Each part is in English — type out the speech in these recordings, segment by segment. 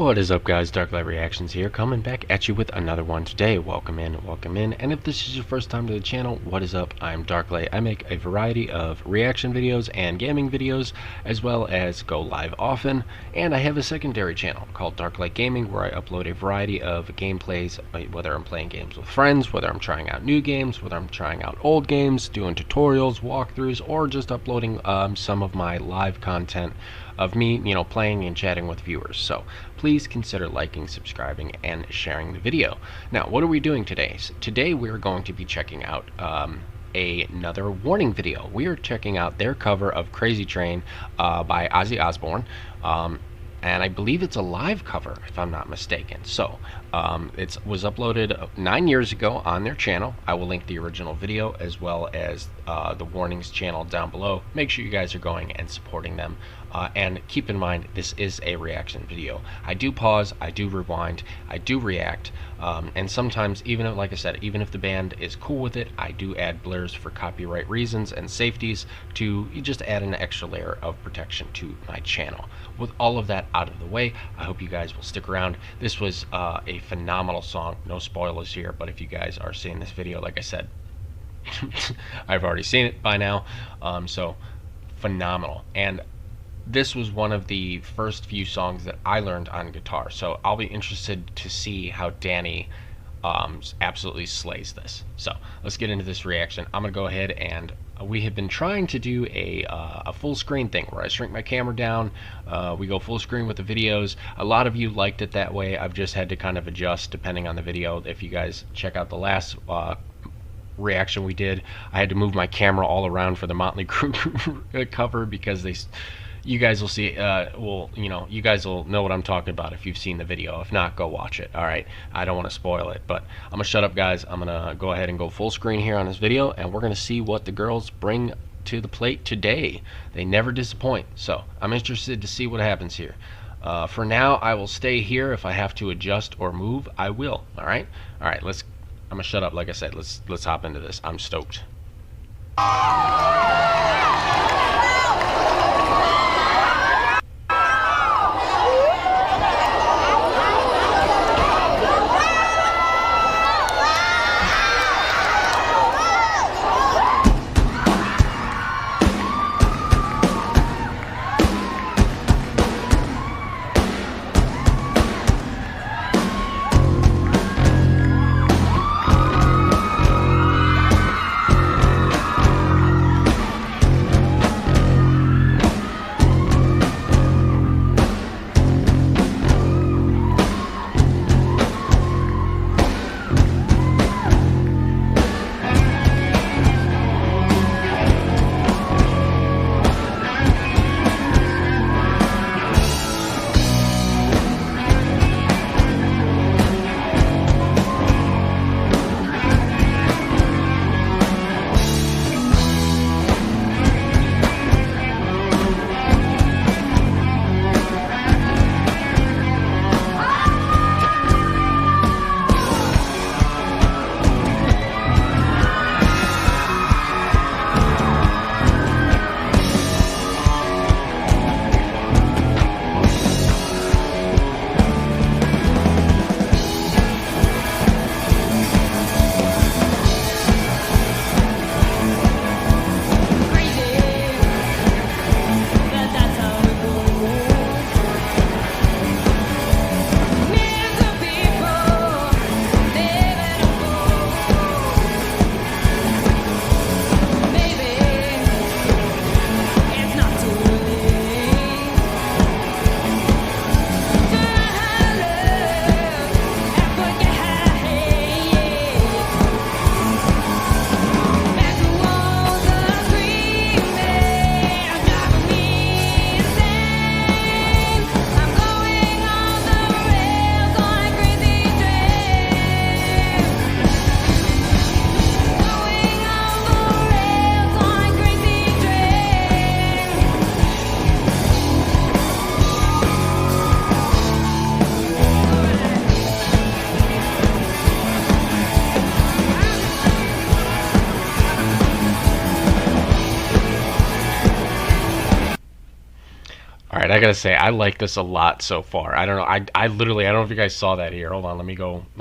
What is up, guys? Darklite Reactions here, coming back at you with another one today. Welcome in, and if this is your first time to the channel, what is up? I'm Darklite. I make a variety of reaction videos and gaming videos, as well as go live often, and I have a secondary channel called Darklite Gaming, where I upload a variety of gameplays, whether I'm playing games with friends, whether I'm trying out new games, whether I'm trying out old games, doing tutorials, walkthroughs, or just uploading some of my live content of me, playing and chatting with viewers. So please consider liking, subscribing, and sharing the video. Now, what are we doing today? So today we're going to be checking out another Warning video. We are checking out their cover of Crazy Train by Ozzy Osbourne. And I believe it's a live cover, if I'm not mistaken. So it was uploaded 9 years ago on their channel. I will link the original video as well as the Warnings channel down below. Make sure you guys are going and supporting them. And keep in mind, this is a reaction video. I do pause, I do rewind, I do react, and sometimes, like I said, even if the band is cool with it, I do add blurs for copyright reasons and safeties to just add an extra layer of protection to my channel. With all of that out of the way, I hope you guys will stick around. This was a phenomenal song. No spoilers here, but if you guys are seeing this video, like I said, I've already seen it by now, so phenomenal. And this was one of the first few songs that I learned on guitar, so I'll be interested to see how Danny absolutely slays this. So let's get into this reaction. I'm gonna go ahead, and we have been trying to do a full screen thing where I shrink my camera down. We go full screen with the videos. A lot of you liked it that way. I've just had to kind of adjust depending on the video. If you guys check out the last reaction we did, I had to move my camera all around for the Motley Crue cover because you guys will see, you guys will know what I'm talking about if you've seen the video. If not, go watch it. Alright, I don't want to spoil it, but I'm gonna shut up, guys. I'm gonna go ahead and go full screen here on this video, and we're gonna see what the girls bring to the plate today. They never disappoint, so I'm interested to see what happens here. For now, I will stay here. If I have to adjust or move, I will. Alright, I'm gonna shut up. Like I said, let's hop into this. I'm stoked. All right, I gotta say, I like this a lot so far. I don't know. I literally, I don't know if you guys saw that here. Hold on, let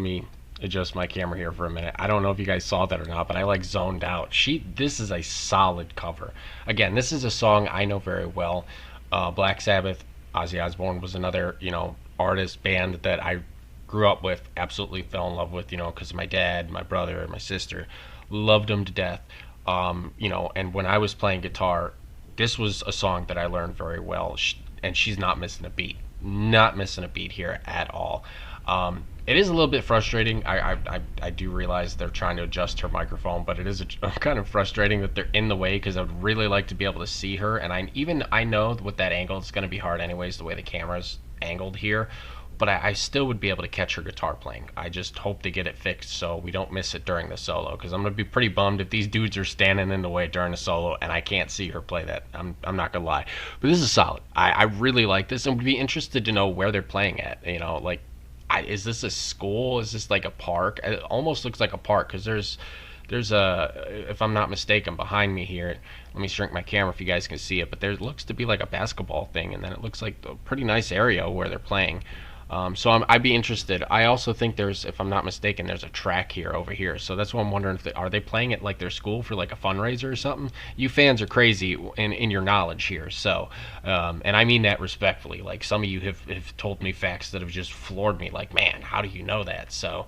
me adjust my camera here for a minute. I don't know if you guys saw that or not, but I like zoned out. This is a solid cover. Again, this is a song I know very well. Black Sabbath, Ozzy Osbourne was another, artist band that I grew up with, absolutely fell in love with, because my dad, my brother, my sister loved them to death. And when I was playing guitar, this was a song that I learned very well, and she's not missing a beat. Not missing a beat here at all. It is a little bit frustrating. I do realize they're trying to adjust her microphone, but it is kind of frustrating that they're in the way, because I would really like to be able to see her. And I know with that angle, it's going to be hard anyways, the way the camera's angled here. But I still would be able to catch her guitar playing. I just hope to get it fixed so we don't miss it during the solo, because I'm going to be pretty bummed if these dudes are standing in the way during the solo and I can't see her play that. I'm not going to lie. But this is solid. I really like this, and would be interested to know where they're playing at. Is this a school? Is this like a park? It almost looks like a park, because there's a, if I'm not mistaken, behind me here, let me shrink my camera if you guys can see it, but there looks to be like a basketball thing, and then it looks like a pretty nice area where they're playing. I'd be interested. I also think there's, if I'm not mistaken, there's a track here over here. So that's why I'm wondering, are they playing at like their school for like a fundraiser or something? You fans are crazy in your knowledge here. So, and I mean that respectfully. Like, some of you have told me facts that have just floored me. Like, man, how do you know that? So,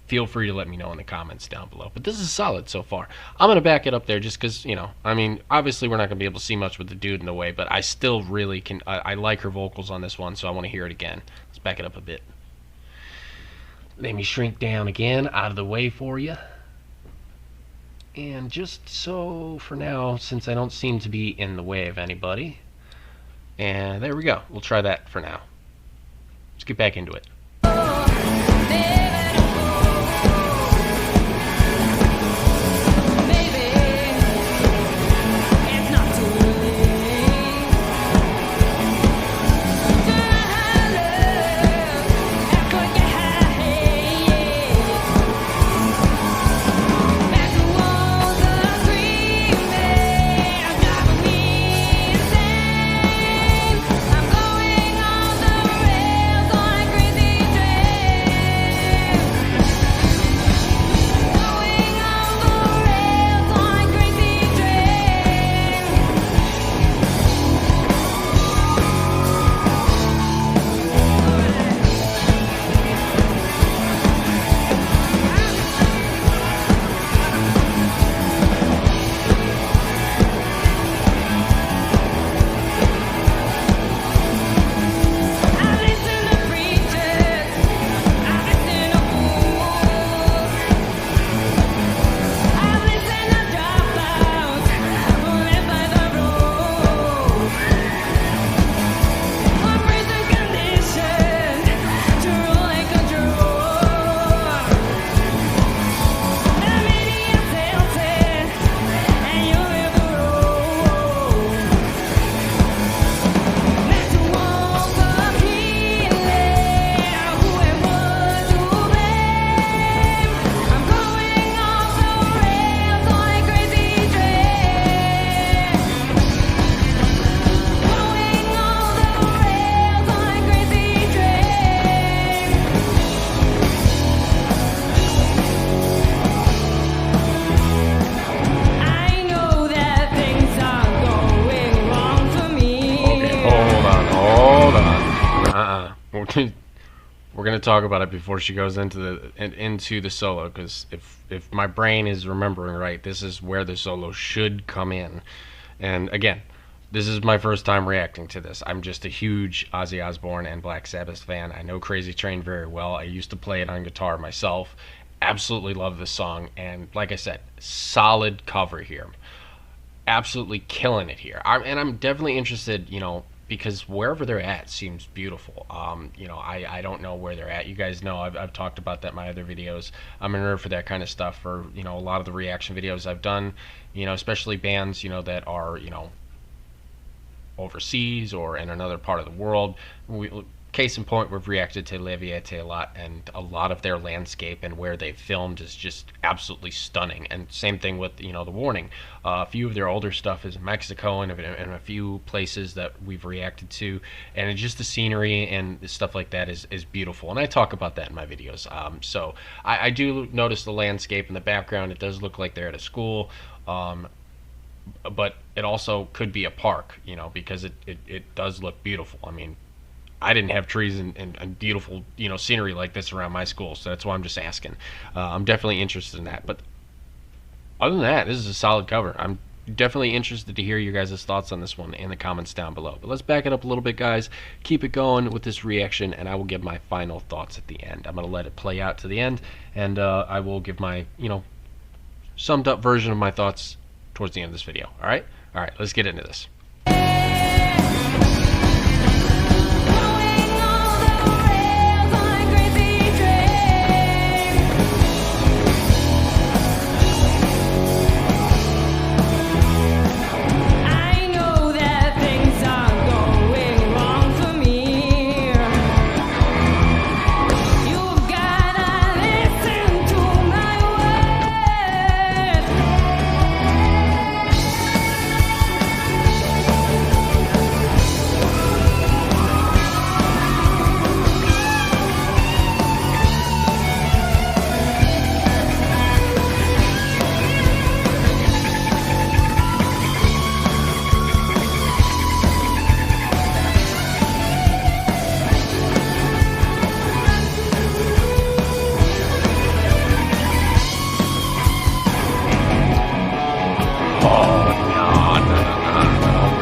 feel free to let me know in the comments down below. But this is solid so far. I'm going to back it up there just because, obviously we're not going to be able to see much with the dude in the way, but I still really can. I like her vocals on this one, so I want to hear it again. Let's back it up a bit. Let me shrink down again out of the way for you. And just so for now, since I don't seem to be in the way of anybody, and there we go. We'll try that for now. Let's get back into it. We're gonna talk about it before she goes into the solo, because if my brain is remembering right, this is where the solo should come in. And again, this is my first time reacting to this. I'm just a huge Ozzy Osbourne and Black Sabbath fan. I know Crazy Train very well. I used to play it on guitar myself. Absolutely love this song, and like I said, solid cover here. Absolutely killing it here. I'm definitely interested, because wherever they're at seems beautiful. I don't know where they're at. You guys know I've talked about that in my other videos. I'm a nerd for that kind of stuff. For a lot of the reaction videos I've done, especially bands that are overseas or in another part of the world. case in point, we've reacted to Leviate a lot, and a lot of their landscape and where they filmed is just absolutely stunning. And same thing with, The Warning. A few of their older stuff is in Mexico and a few places that we've reacted to, and it's just the scenery and stuff like that is beautiful. And I talk about that in my videos. So I do notice the landscape in the background. It does look like they're at a school. But it also could be a park, because it does look beautiful. I mean, I didn't have trees and beautiful, scenery like this around my school, so that's why I'm just asking. I'm definitely interested in that. But other than that, this is a solid cover. I'm definitely interested to hear your guys' thoughts on this one in the comments down below. But let's back it up a little bit, guys. Keep it going with this reaction, and I will give my final thoughts at the end. I'm going to let it play out to the end, and I will give my, summed up version of my thoughts towards the end of this video. All right, let's get into this.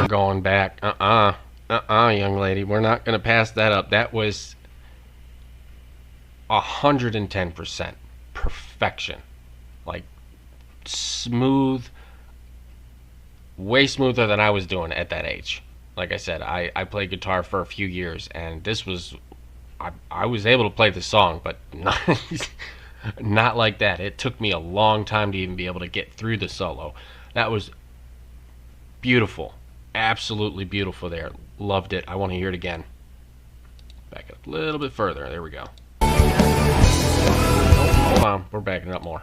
Going back. Young lady, we're not going to pass that up. That was 110% perfection. Like, smooth, way smoother than I was doing at that age. Like I said, I played guitar for a few years, and this was, I was able to play the song, but not like that. It took me a long time to even be able to get through the solo. That was beautiful. Absolutely beautiful there. Loved it. I want to hear it again. Back it up a little bit further. There we go. Oh, hold on. We're backing up more.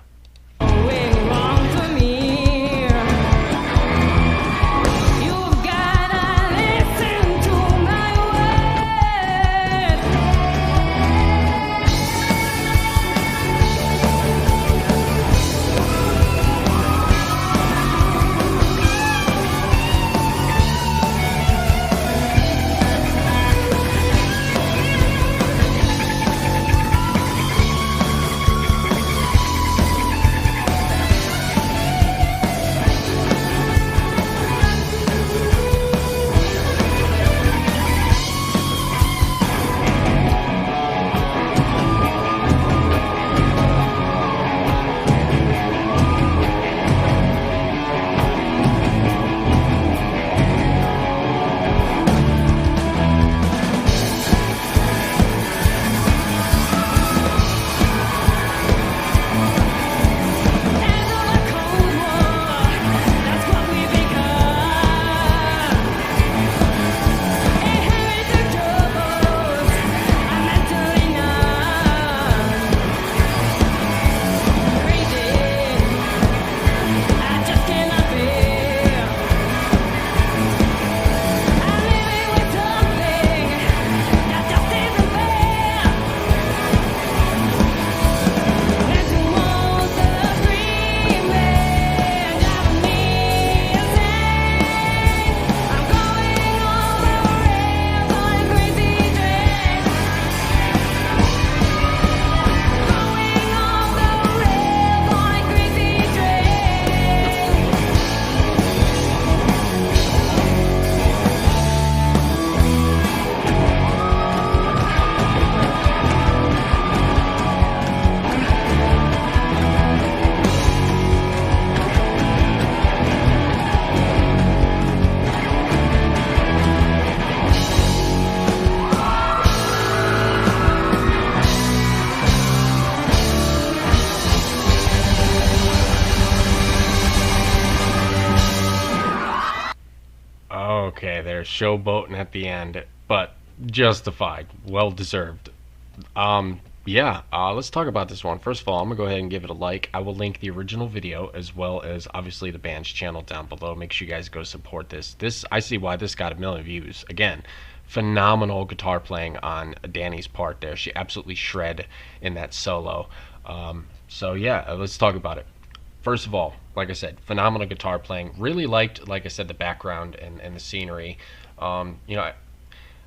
Okay, they're showboating at the end, but Justified, well deserved. Yeah, let's talk about this one. First of all, I'm gonna go ahead and give it a like. I will link the original video as well as obviously the band's channel down below. Make sure you guys go support this. I see why this got 1 million views. Again, phenomenal guitar playing on Danny's part there. She absolutely shred in that solo. So yeah, let's talk about it. First of all, like I said, phenomenal guitar playing. Really liked, like I said, the background and the scenery. You know,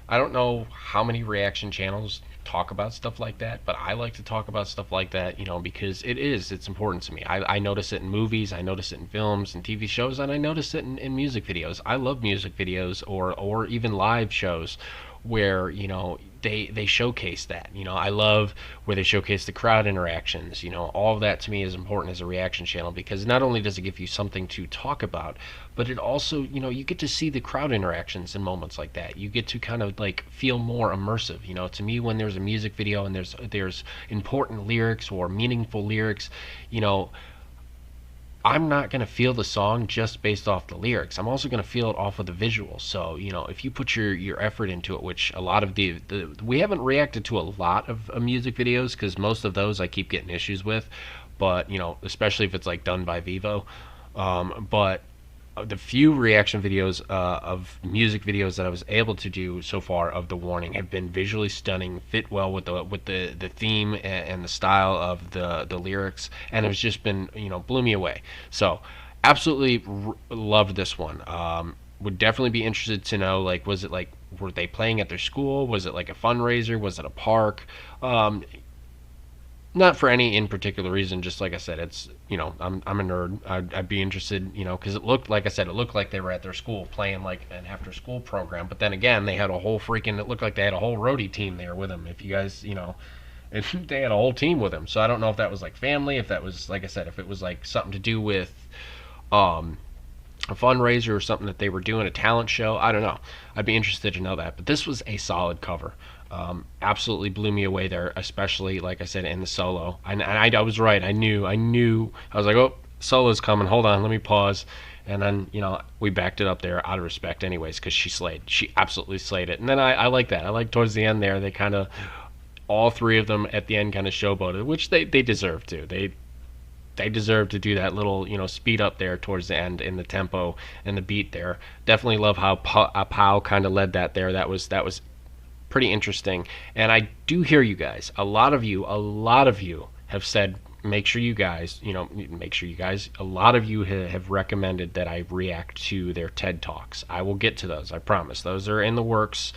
I don't know how many reaction channels talk about stuff like that, but I like to talk about stuff like that, you know, because it's important to me. I notice it in movies, I notice it in films and TV shows, and I notice it in music videos. I love music videos or even live shows where, you know, they showcase that. You know, I love where they showcase the crowd interactions. You know, all of that to me is important as a reaction channel, because not only does it give you something to talk about, but it also, you know, you get to see the crowd interactions in moments like that. You get to kind of like feel more immersive. You know, to me, when there's a music video and there's important lyrics or meaningful lyrics, you know, I'm not going to feel the song just based off the lyrics. I'm also going to feel it off of the visuals. So, you know, if you put your effort into it, which a lot of we haven't reacted to a lot of music videos, because most of those I keep getting issues with, but, you know, especially if it's like done by Vivo. But the few reaction videos of music videos that I was able to do so far of The Warning have been visually stunning, fit well with the theme and the style of the lyrics, and it's just been, you know, blew me away. So absolutely loved this one. Would definitely be interested to know, like, was it like, were they playing at their school? Was it like a fundraiser? Was it a park? Not for any in particular reason, just like I said, it's, you know, I'm a nerd. I'd be interested, you know, because it looked, like I said, it looked like they were at their school playing like an after school program. But then again, they had a whole freaking, it looked like they had a whole roadie team there with them. If you guys, you know, if they had a whole team with them. So I don't know if that was like family, if that was, like I said, if it was like something to do with a fundraiser or something that they were doing, a talent show. I don't know. I'd be interested to know that. But this was a solid cover. Absolutely blew me away there, especially, like I said, in the solo. And I was right. I knew. I was like, oh, solo's coming. Hold on, let me pause. And then, you know, we backed it up there out of respect anyways, because she slayed. She absolutely slayed it. And then I like that. I like towards the end there, they kind of, all three of them at the end kind of showboated, which they deserve to. They deserve to do that little, you know, speed up there towards the end in the tempo and the beat there. Definitely love how Pow kind of led that there. That was pretty interesting. And I do hear you guys. A lot of you have said, make sure you guys, a lot of you have recommended that I react to their TED Talks. I will get to those, I promise. Those are in the works.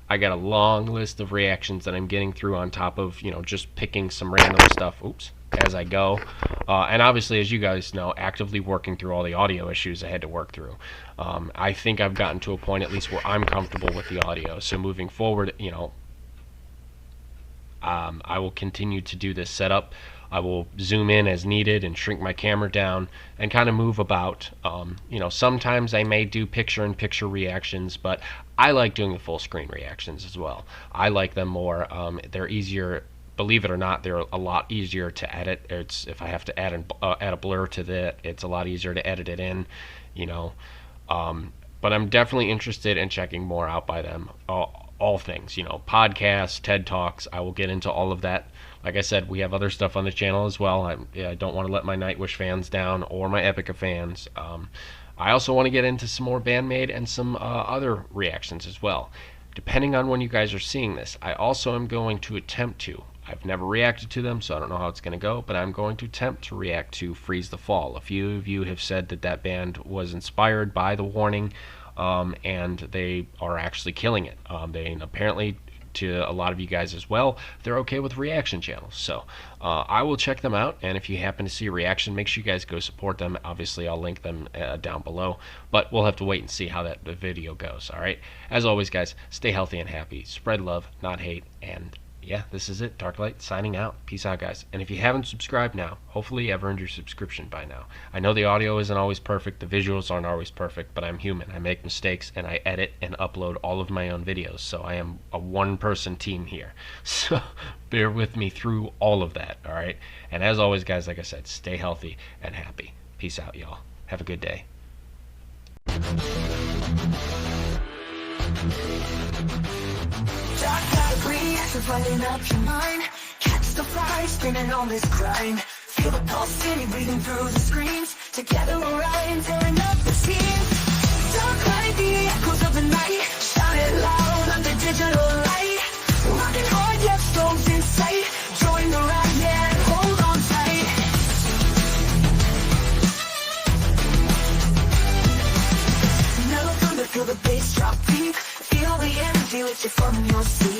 I got a long list of reactions that I'm getting through on top of, you know, just picking some random stuff, as I go. And obviously, as you guys know, actively working through all the audio issues I had to work through. I think I've gotten to a point at least where I'm comfortable with the audio. So moving forward, you know, I will continue to do this setup. I will zoom in as needed and shrink my camera down and kind of move about. You know, sometimes I may do picture-in-picture reactions, but I like doing the full screen reactions as well. I like them more. They're easier. Believe it or not, they're a lot easier to edit. If I have to add a blur to that, it's a lot easier to edit it in, you know. But I'm definitely interested in checking more out by them. All things, you know, podcasts, TED Talks. I will get into all of that. Like I said, we have other stuff on the channel as well. I don't want to let my Nightwish fans down or my Epica fans. I also want to get into some more Bandmade and some other reactions as well. Depending on when you guys are seeing this, I also am going to attempt to. I've never reacted to them, so I don't know how it's going to go, but I'm going to attempt to react to Freeze the Fall. A few of you have said that band was inspired by The Warning, and they are actually killing it. They apparently, to a lot of you guys as well, they're okay with reaction channels. So I will check them out, and if you happen to see a reaction, make sure you guys go support them. Obviously, I'll link them down below, but we'll have to wait and see how that video goes. All right. As always, guys, stay healthy and happy. Spread love, not hate, and yeah, this is it. Darklite signing out. Peace out, guys. And if you haven't subscribed now, hopefully you have earned your subscription by now. I know the audio isn't always perfect, the visuals aren't always perfect, but I'm human. I make mistakes, and I edit and upload all of my own videos, so I am a one-person team here. So bear with me through all of that, all right? And as always, guys, like I said, stay healthy and happy. Peace out, y'all. Have a good day. dark, gotta breathe, dividing up your mind. Catch the fire, screaming on this grind. Feel the pulse city breathing through the screens. Together we'll ride, tearing up the scenes. Darklite, the echoes of the night. Shout it loud under digital light. Rocking hard, yet storms in sight. Join the ride, yeah, hold on tight. Mellow thunder, feel the bass drop deep. Feel the energy lift you from your seat.